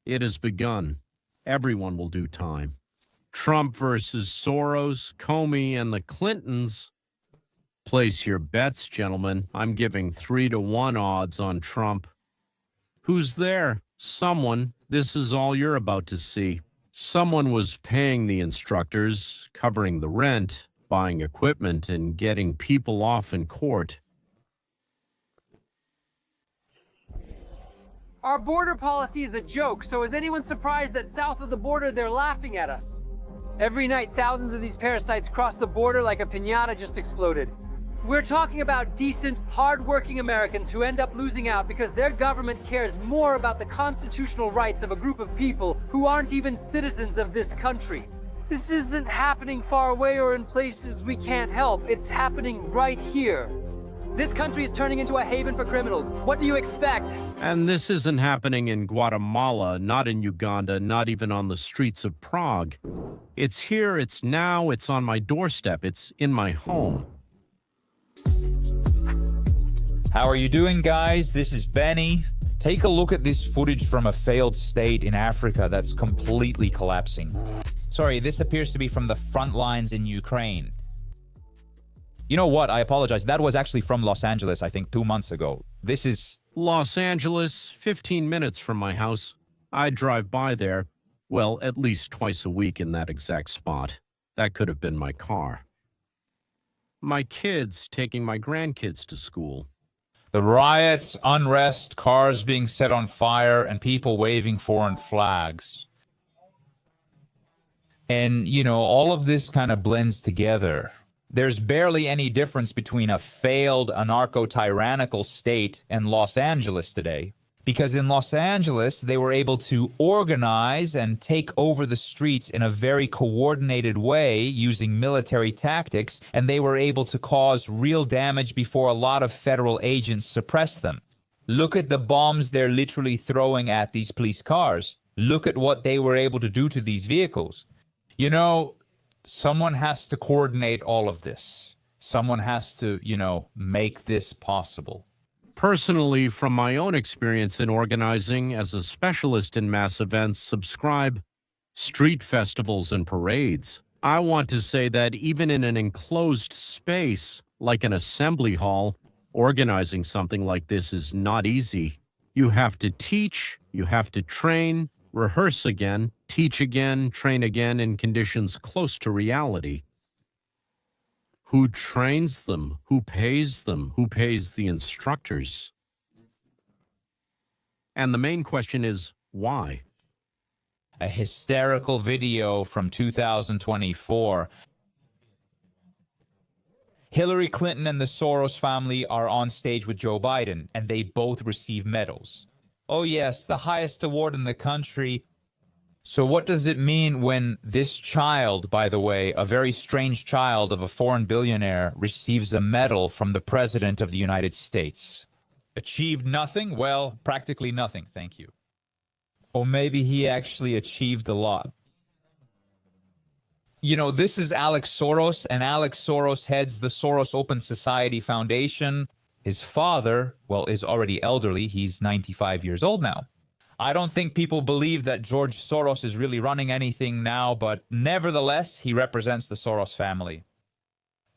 It has begun. Everyone will do time. Trump versus Soros, Comey, and the Clintons. Place your bets, gentlemen. I'm giving 3-1 odds on Trump. Who's there? Someone. This is all you're about to see. Someone was paying the instructors, covering the rent, buying equipment, and getting people off in court. Our border policy is a joke, so is anyone surprised that south of the border they're laughing at us? Every night, thousands of these parasites cross the border like a piñata just exploded. We're talking about decent, hard-working Americans who end up losing out because their government cares more about the constitutional rights of a group of people who aren't even citizens of this country. This isn't happening far away or in places we can't help. It's happening right here. This country is turning into a haven for criminals. What do you expect? And this isn't happening in Guatemala, not in Uganda, not even on the streets of Prague. It's here, it's now, it's on my doorstep, it's in my home. How are you doing, guys? This is Benny. Take a look at this footage from a failed state in Africa that's completely collapsing. Sorry, this appears to be from the front lines in Ukraine. You know what? I apologize. That was actually from Los Angeles, I think 2 months ago. This is... Los Angeles, 15 minutes from my house. I drive by there, well, at least twice a week in that exact spot. That could have been my car. My kids taking my grandkids to school. The riots, unrest, cars being set on fire, and people waving foreign flags. And, you know, all of this kind of blends together. There's barely any difference between a failed anarcho-tyrannical state and Los Angeles today. Because in Los Angeles, they were able to organize and take over the streets in a very coordinated way using military tactics, and they were able to cause real damage before a lot of federal agents suppressed them. Look at the bombs they're literally throwing at these police cars. Look at what they were able to do to these vehicles. You know, someone has to coordinate all of this. Someone has to, you know, make this possible. Personally, from my own experience in organizing as a specialist in mass events, subscribe street festivals and parades, I want to say that even in an enclosed space, like an assembly hall, organizing something like this is not easy. You have to teach, you have to train, rehearse again, teach again, train again in conditions close to reality. Who trains them? Who pays them? Who pays the instructors? And the main question is, why? A hysterical video from 2024. Hillary Clinton and the Soros family are on stage with Joe Biden, and they both receive medals. Oh yes, the highest award in the country. So what does it mean when this child, by the way, a very strange child of a foreign billionaire, receives a medal from the President of the United States? Achieved nothing? Well, practically nothing, thank you. Or maybe he actually achieved a lot. You know, this is Alex Soros, and Alex Soros heads the Soros Open Society Foundation. His father, well, is already elderly. He's 95 years old now. I don't think people believe that George Soros is really running anything now, but nevertheless, he represents the Soros family.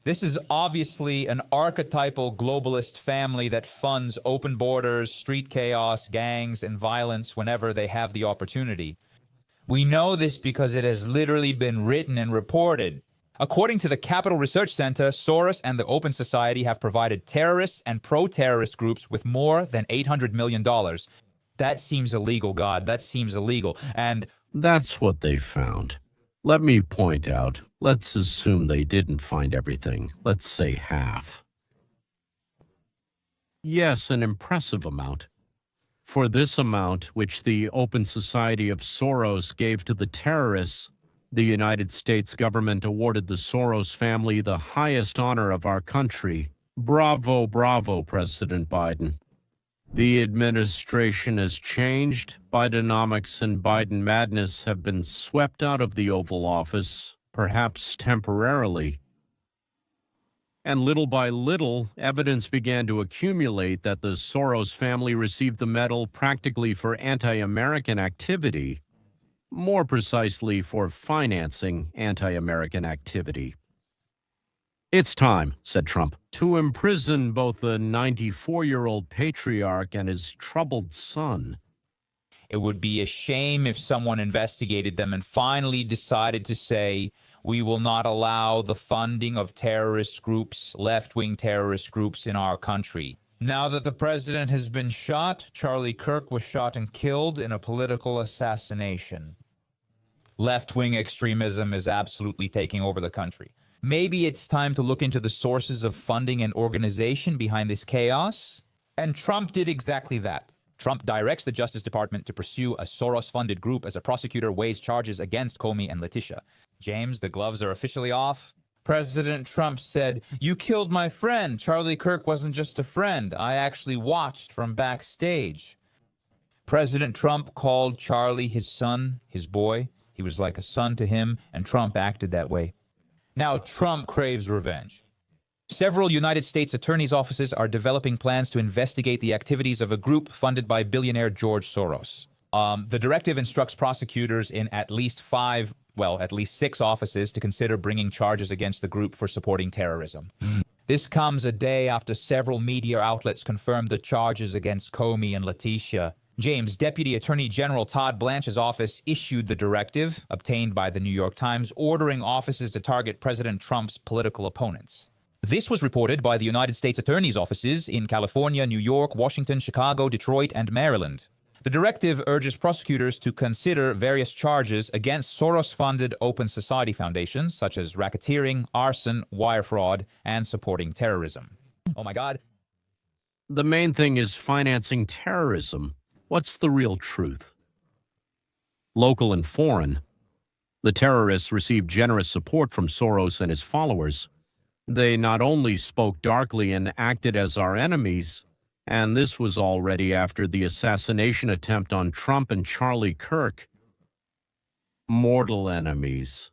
This is obviously an archetypal globalist family that funds open borders, street chaos, gangs, and violence whenever they have the opportunity. We know this because it has literally been written and reported. According to the Capital Research Center, Soros and the Open Society have provided terrorists and pro-terrorist groups with more than $800 million. That seems illegal, God. That seems illegal. And that's what they found. Let me point out, let's assume they didn't find everything. Let's say half. Yes, an impressive amount. For this amount, which the Open Society of Soros gave to the terrorists, the United States government awarded the Soros family the highest honor of our country. Bravo, bravo, President Biden. The administration has changed. Bidenomics and Biden madness have been swept out of the Oval Office, perhaps temporarily. And little by little, evidence began to accumulate that the Soros family received the medal practically for anti-American activity, more precisely for financing anti-American activity. "It's time," said Trump, "to imprison both the 94-year-old patriarch and his troubled son." It would be a shame if someone investigated them and finally decided to say, we will not allow the funding of terrorist groups, left-wing terrorist groups in our country. Now that the president has been shot, Charlie Kirk was shot and killed in a political assassination. Left-wing extremism is absolutely taking over the country. Maybe it's time to look into the sources of funding and organization behind this chaos. And Trump did exactly that. Trump directs the Justice Department to pursue a Soros-funded group as a prosecutor weighs charges against Comey and Letitia. James, the gloves are officially off. President Trump said, "You killed my friend. Charlie Kirk wasn't just a friend. I actually watched from backstage." President Trump called Charlie his son, his boy. He was like a son to him, and Trump acted that way. Now Trump craves revenge. Several United States attorneys' offices are developing plans to investigate the activities of a group funded by billionaire George Soros. The directive instructs prosecutors in at least 6 offices to consider bringing charges against the group for supporting terrorism. This comes a day after several media outlets confirmed the charges against Comey and Letitia. James, Deputy Attorney General Todd Blanche's office issued the directive, obtained by the New York Times, ordering offices to target President Trump's political opponents. This was reported by the United States Attorney's offices in California, New York, Washington, Chicago, Detroit, and Maryland. The directive urges prosecutors to consider various charges against Soros-funded open society foundations, such as racketeering, arson, wire fraud, and supporting terrorism. Oh my God. The main thing is financing terrorism. What's the real truth? Local and foreign, the terrorists received generous support from Soros and his followers. They not only spoke darkly and acted as our enemies, and this was already after the assassination attempt on Trump and Charlie Kirk. Mortal enemies.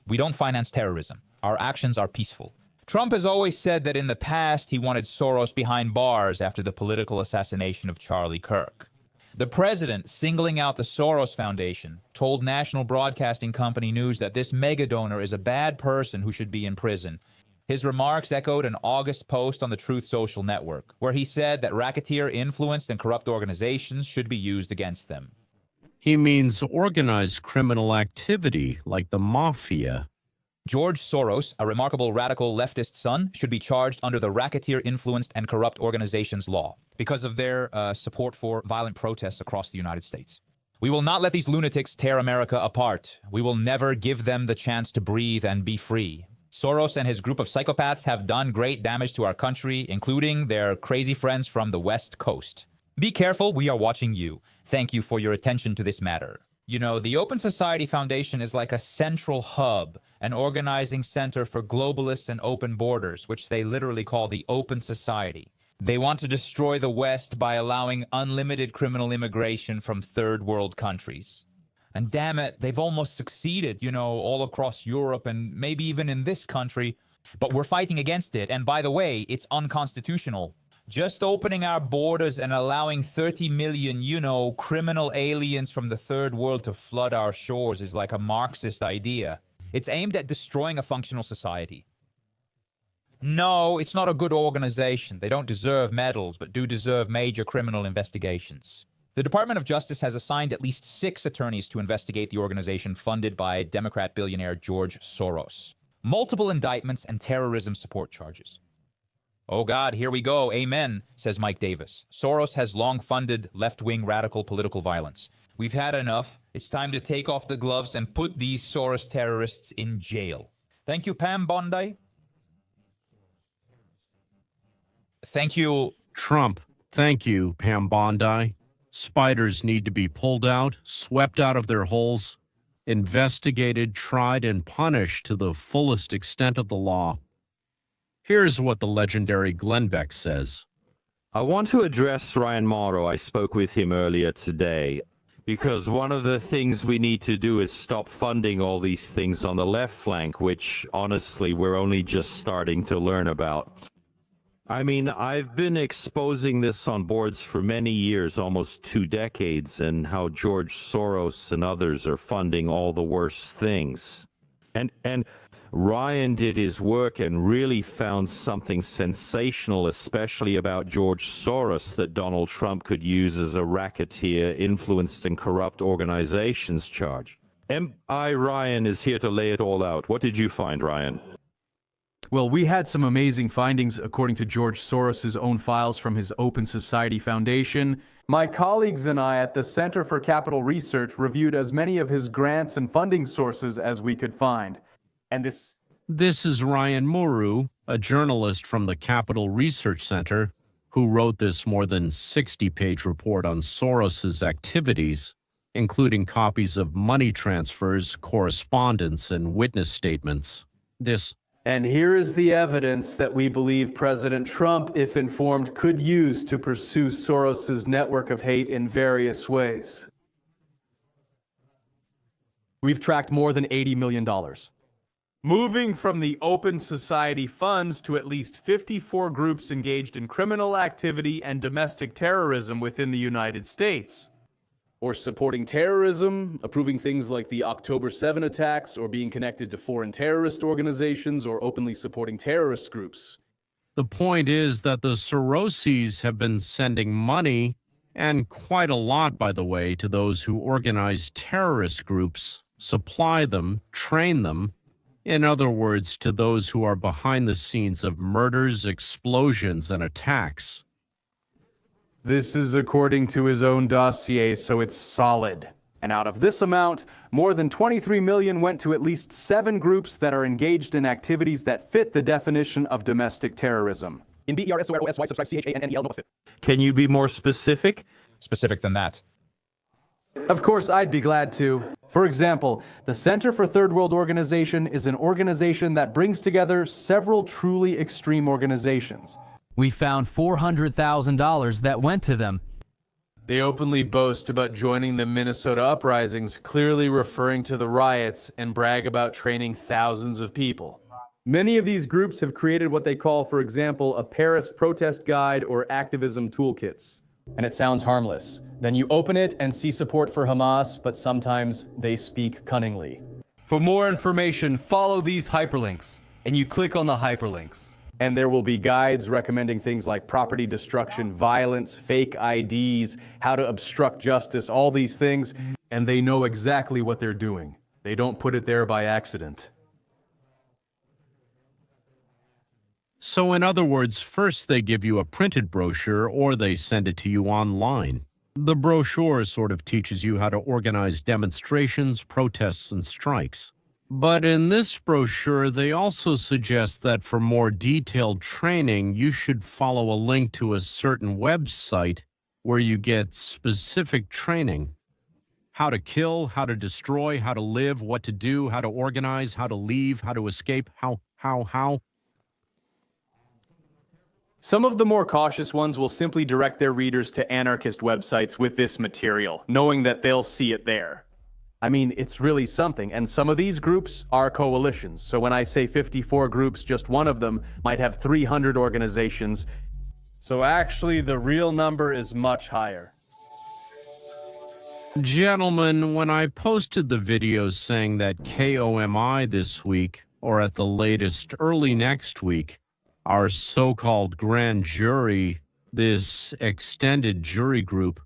We don't finance terrorism. Our actions are peaceful. Trump has always said that in the past he wanted Soros behind bars after the political assassination of Charlie Kirk. The president, singling out the Soros Foundation, told National Broadcasting Company News that this mega-donor is a bad person who should be in prison. His remarks echoed an August post on the Truth Social network, where he said that racketeer, influenced, and corrupt organizations should be used against them. He means organized criminal activity, like the mafia. George Soros, a remarkable radical leftist son, should be charged under the Racketeer Influenced and Corrupt Organizations Law because of their support for violent protests across the United States. We will not let these lunatics tear America apart. We will never give them the chance to breathe and be free. Soros and his group of psychopaths have done great damage to our country, including their crazy friends from the West Coast. Be careful, we are watching you. Thank you for your attention to this matter. You know, the Open Society Foundation is like a central hub, an organizing center for globalists and open borders, which they literally call the Open Society. They want to destroy the West by allowing unlimited criminal immigration from third world countries. And damn it, they've almost succeeded, you know, all across Europe and maybe even in this country. But we're fighting against it. And by the way, it's unconstitutional. Just opening our borders and allowing 30 million, you know, criminal aliens from the third world to flood our shores is like a Marxist idea. It's aimed at destroying a functional society. No, it's not a good organization. They don't deserve medals, but do deserve major criminal investigations. The Department of Justice has assigned at least 6 attorneys to investigate the organization funded by Democrat billionaire George Soros. Multiple indictments and terrorism support charges. Oh God, here we go. Amen, says Mike Davis. Soros has long funded left-wing radical political violence. We've had enough. It's time to take off the gloves and put these Soros terrorists in jail. Thank you, Pam Bondi. Thank you. Trump, thank you, Pam Bondi. Spiders need to be pulled out, swept out of their holes, investigated, tried, and punished to the fullest extent of the law. Here's what the legendary Glenn Beck says. I want to address Ryan Morrow. I spoke with him earlier today because one of the things we need to do is stop funding all these things on the left flank, which honestly we're only just starting to learn about. I mean, I've been exposing this on boards for many years, almost 2 decades, and how George Soros and others are funding all the worst things. And Ryan did his work and really found something sensational, especially about George Soros, that Donald Trump could use as a racketeer, influenced and corrupt organizations charge. M.I. Ryan is here to lay it all out. What did you find, Ryan? Well, we had some amazing findings according to George Soros' own files from his Open Society Foundation. My colleagues and I at the Center for Capital Research reviewed as many of his grants and funding sources as we could find. And this is Ryan Muru, a journalist from the Capital Research Center, who wrote this more than 60-page report on Soros's activities, including copies of money transfers, correspondence, and witness statements. And here is the evidence that we believe President Trump, if informed, could use to pursue Soros's network of hate in various ways. We've tracked more than $80 million. Moving from the Open Society funds to at least 54 groups engaged in criminal activity and domestic terrorism within the United States. Or supporting terrorism, approving things like the October 7 attacks, or being connected to foreign terrorist organizations, or openly supporting terrorist groups. The point is that the Soroses have been sending money, and quite a lot, by the way, to those who organize terrorist groups, supply them, train them. In other words, to those who are behind the scenes of murders, explosions, and attacks. This is according to his own dossier, so it's solid. And out of this amount, more than $23 million went to at least 7 groups that are engaged in activities that fit the definition of domestic terrorism. In BERSOROSY, subscribe CHANNEL. Can you be more specific? Specific than that. Of course, I'd be glad to. For example, the Center for Third World Organization is an organization that brings together several truly extreme organizations. We found $400,000 that went to them. They openly boast about joining the Minnesota uprisings, clearly referring to the riots, and brag about training thousands of people. Many of these groups have created what they call, for example, a Paris protest guide or activism toolkits. And it sounds harmless. Then you open it and see support for Hamas, but sometimes they speak cunningly. For more information, follow these hyperlinks, and you click on the hyperlinks. And there will be guides recommending things like property destruction, violence, fake IDs, how to obstruct justice, all these things. And they know exactly what they're doing. They don't put it there by accident. So in other words, first they give you a printed brochure or they send it to you online. The brochure sort of teaches you how to organize demonstrations, protests, and strikes. But in this brochure, they also suggest that for more detailed training, you should follow a link to a certain website where you get specific training. How to kill, how to destroy, how to live, what to do, how to organize, how to leave, how to escape, how. Some of the more cautious ones will simply direct their readers to anarchist websites with this material, knowing that they'll see it there. I mean, it's really something, and some of these groups are coalitions. So when I say 54 groups, just one of them might have 300 organizations. So actually, the real number is much higher. Gentlemen, when I posted the video saying that KOMI this week, or at the latest early next week, our so-called grand jury, this extended jury group,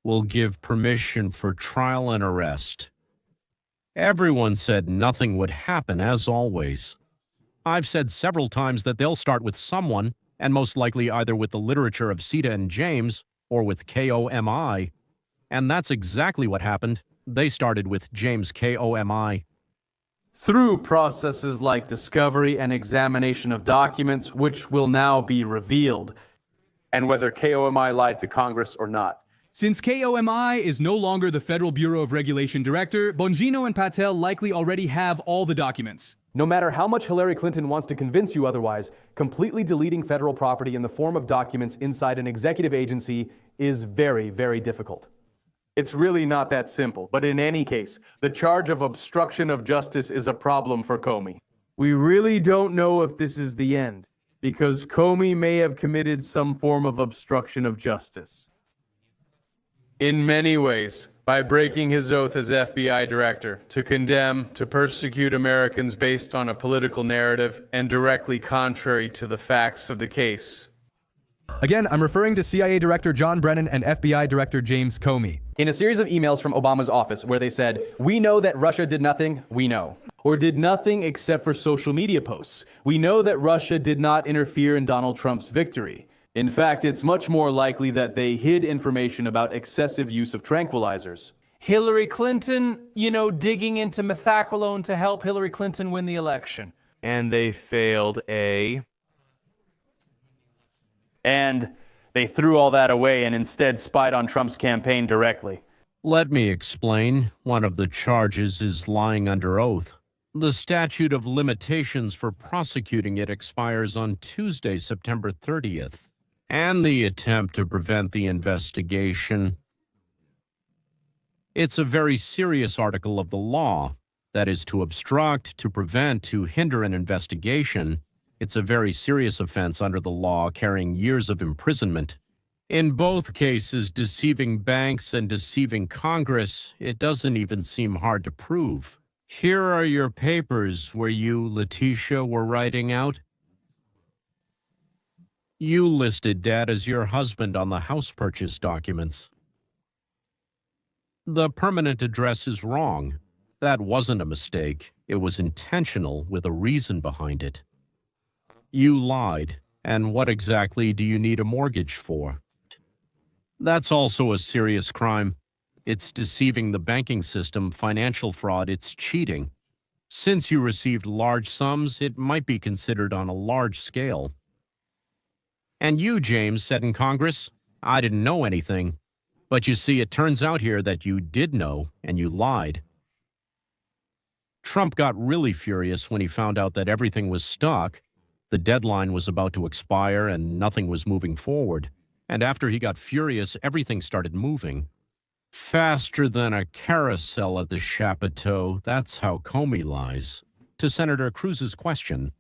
will give permission for trial and arrest, everyone said nothing would happen, as always. I've said several times that they'll start with someone, and most likely either with the literature of Sita and James, or with KOMI. And that's exactly what happened. They started with James KOMI. Through processes like discovery and examination of documents, which will now be revealed. and whether KOMI lied to Congress or not. Since KOMI is no longer the Federal Bureau of Regulation director, Bongino and Patel likely already have all the documents. No matter how much Hillary Clinton wants to convince you otherwise, completely deleting federal property in the form of documents inside an executive agency is very, very difficult. It's really not that simple, but in any case, the charge of obstruction of justice is a problem for Comey. We really don't know if this is the end, because Comey may have committed some form of obstruction of justice. In many ways, by breaking his oath as FBI director to condemn, to persecute Americans based on a political narrative and directly contrary to the facts of the case. Again, I'm referring to CIA Director John Brennan and FBI Director James Comey. In a series of emails from Obama's office where they said, "We know that Russia did nothing, we know." Or did nothing except for social media posts. We know that Russia did not interfere in Donald Trump's victory. In fact, it's much more likely that they hid information about excessive use of tranquilizers. Hillary Clinton, digging into methaqualone to help Hillary Clinton win the election. And they failed, And they threw all that away and instead spied on Trump's campaign directly. Let me explain. One of the charges is lying under oath. The statute of limitations for prosecuting it expires on Tuesday, September 30th. And the attempt to prevent the investigation. It's a very serious article of the law. That is, to obstruct, to prevent, to hinder an investigation. It's a very serious offense under the law, carrying years of imprisonment. In both cases, deceiving banks and deceiving Congress, it doesn't even seem hard to prove. Here are your papers where you, Letitia, were writing out. You listed Dad as your husband on the house purchase documents. The permanent address is wrong. That wasn't a mistake. It was intentional with a reason behind it. You lied. And what exactly do you need a mortgage for? That's also a serious crime. It's deceiving the banking system, financial fraud, it's cheating. Since you received large sums, it might be considered on a large scale. And you, James, said in Congress, I didn't know anything. But you see, it turns out here that you did know, and you lied. Trump got really furious when he found out that everything was stuck. The deadline was about to expire, and nothing was moving forward. And after he got furious, everything started moving. Faster than a carousel at the Chapeau, that's how Comey lies. To Senator Cruz's question,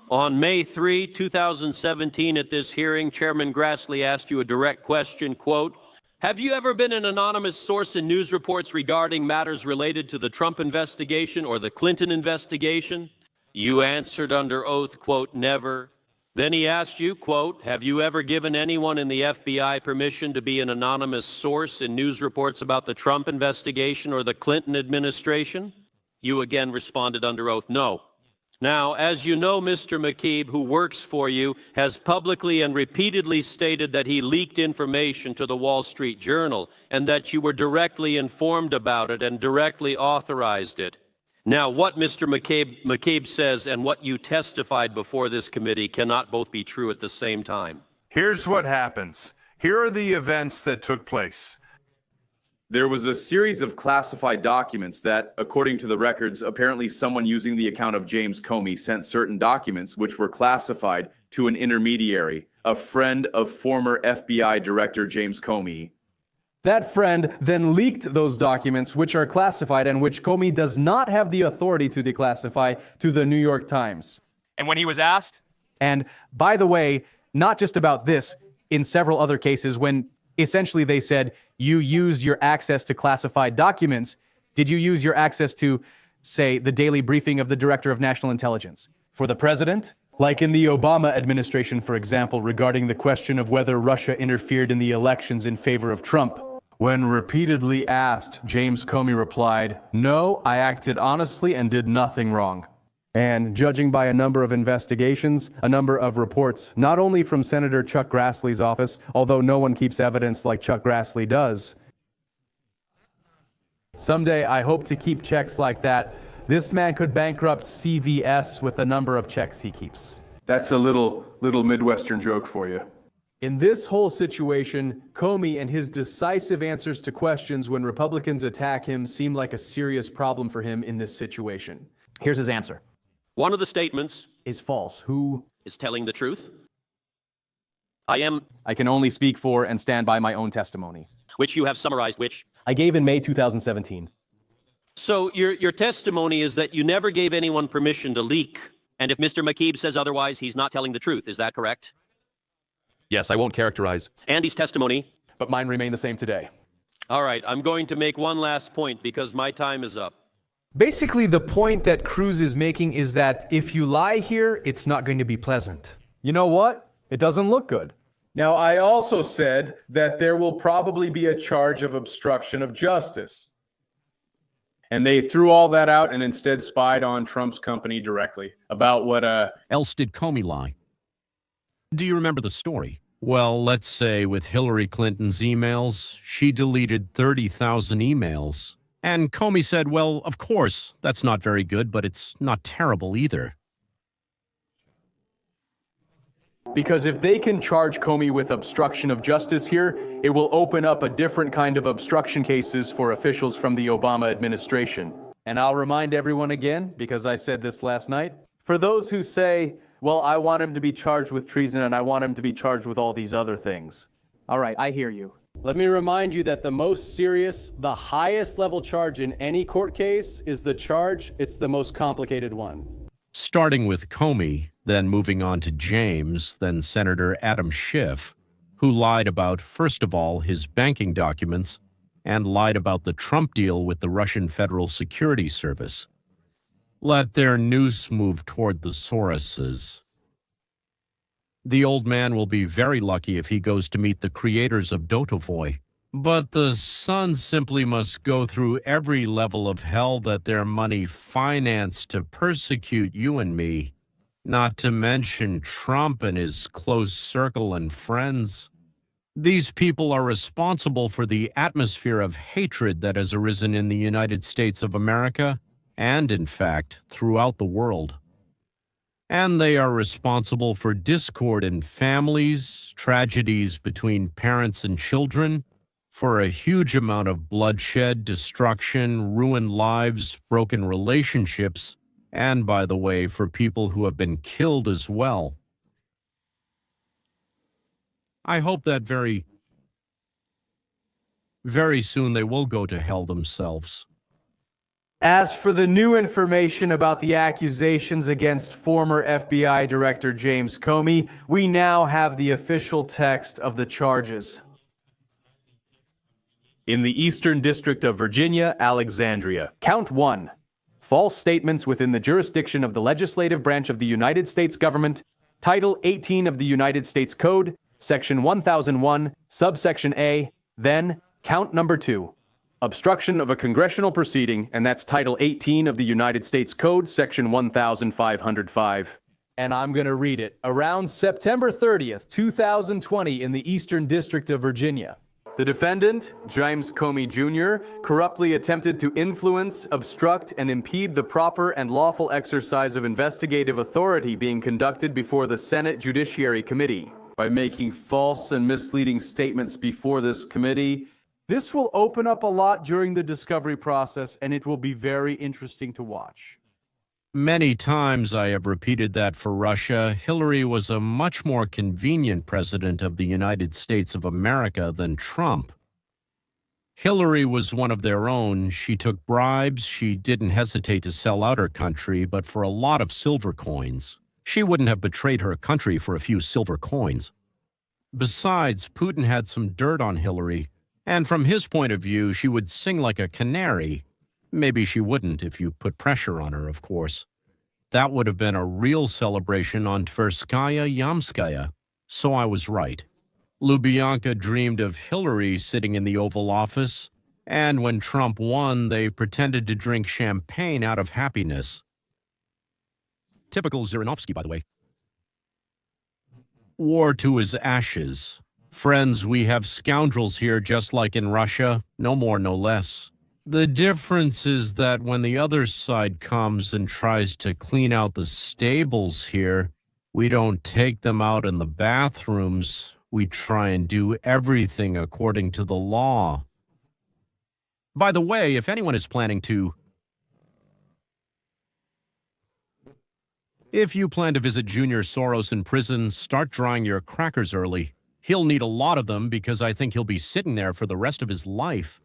on May 3, 2017, at this hearing, Chairman Grassley asked you a direct question, quote, have you ever been an anonymous source in news reports regarding matters related to the Trump investigation or the Clinton investigation? You answered under oath, quote, never. Then he asked you, quote, have you ever given anyone in the FBI permission to be an anonymous source in news reports about the Trump investigation or the Clinton administration? You again responded under oath, no. Now, as you know, Mr. McCabe, who works for you, has publicly and repeatedly stated that he leaked information to the Wall Street Journal and that you were directly informed about it and directly authorized it. Now, what Mr. McCabe says and what you testified before this committee cannot both be true at the same time. Here's what happens. Here are the events that took place. There was a series of classified documents that, according to the records, apparently someone using the account of James Comey sent certain documents which were classified to an intermediary, a friend of former FBI Director James Comey. That friend then leaked those documents, which are classified and which Comey does not have the authority to declassify, to the New York Times. And when he was asked? And by the way, not just about this, in several other cases, when essentially they said, you used your access to classified documents, did you use your access to, say, the daily briefing of the Director of National Intelligence? For the president? Like in the Obama administration, for example, regarding the question of whether Russia interfered in the elections in favor of Trump. When repeatedly asked, James Comey replied, no, I acted honestly and did nothing wrong. And judging by a number of investigations, a number of reports, not only from Senator Chuck Grassley's office, although no one keeps evidence like Chuck Grassley does. Someday, I hope to keep checks like that. This man could bankrupt CVS with the number of checks he keeps. That's a little Midwestern joke for you. In this whole situation, Comey and his decisive answers to questions when Republicans attack him seem like a serious problem for him in this situation. Here's his answer. One of the statements Is false. Who? is telling the truth. I can only speak for and stand by my own testimony. Which you have summarized, which? I gave in May 2017. So your testimony is that you never gave anyone permission to leak, and if Mr. McKeeb says otherwise, he's not telling the truth. Is that correct? Yes, I won't characterize. Andy's testimony. But mine remain the same today. All right, I'm going to make one last point because my time is up. Basically, the point that Cruz is making is that if you lie here, it's not going to be pleasant. You know what? It doesn't look good. Now, I also said that there will probably be a charge of obstruction of justice. And they threw all that out and instead spied on Trump's company directly about what Else did Comey lie? Do you remember the story? Well, let's say with Hillary Clinton's emails, she deleted 30,000 emails. And Comey said, well, of course, that's not very good, but it's not terrible either. Because if they can charge Comey with obstruction of justice here, it will open up a different kind of obstruction cases for officials from the Obama administration. And I'll remind everyone again, because I said this last night, for those who say, well, I want him to be charged with treason and I want him to be charged with all these other things. All right, I hear you. Let me remind you that the most serious, the highest level charge in any court case is the charge. It's the most complicated one. Starting with Comey, then moving on to James, then Senator Adam Schiff, who lied about, first of all, his banking documents, and lied about the Trump deal with the Russian Federal Security Service. Let their noose move toward the Soroses. The old man will be very lucky if he goes to meet the creators of Dotovoy. But the sons simply must go through every level of hell that their money financed to persecute you and me, not to mention Trump and his close circle and friends. These people are responsible for the atmosphere of hatred that has arisen in the United States of America, and in fact, throughout the world. And they are responsible for discord in families, tragedies between parents and children, for a huge amount of bloodshed, destruction, ruined lives, broken relationships, and, by the way, for people who have been killed as well. I hope that very soon they will go to hell themselves. As for the new information about the accusations against former FBI Director James Comey, we now have the official text of the charges. In the Eastern District of Virginia, Alexandria. Count 1. False statements within the jurisdiction of the legislative branch of the United States government, Title 18 of the United States Code, Section 1001, Subsection A. Then, count number 2. Obstruction of a congressional proceeding, and that's Title 18 of the United States Code, Section 1505. And I'm going to read it. Around September 30th, 2020, in the Eastern District of Virginia. The defendant, James Comey Jr., corruptly attempted to influence, obstruct, and impede the proper and lawful exercise of investigative authority being conducted before the Senate Judiciary Committee by making false and misleading statements before this committee. This will open up a lot during the discovery process, and it will be very interesting to watch. Many times I have repeated that for Russia, Hillary was a much more convenient president of the United States of America than Trump. Hillary was one of their own. She took bribes. She didn't hesitate to sell out her country, but for a lot of silver coins. She wouldn't have betrayed her country for a few silver coins. Besides, Putin had some dirt on Hillary, and from his point of view, she would sing like a canary. Maybe she wouldn't if you put pressure on her, of course. That would have been a real celebration on Tverskaya Yamskaya. So I was right. Lubyanka dreamed of Hillary sitting in the Oval Office, and when Trump won, they pretended to drink champagne out of happiness. Typical Zhirinovsky, by the way. War to his ashes. Friends, we have scoundrels here just like in Russia, no more, no less. The difference is that when the other side comes and tries to clean out the stables here, we don't take them out in the bathrooms. We try and do everything according to the law. By the way, if anyone is planning to... If you plan to visit Junior Soros in prison, start drying your crackers early. He'll need a lot of them because I think he'll be sitting there for the rest of his life.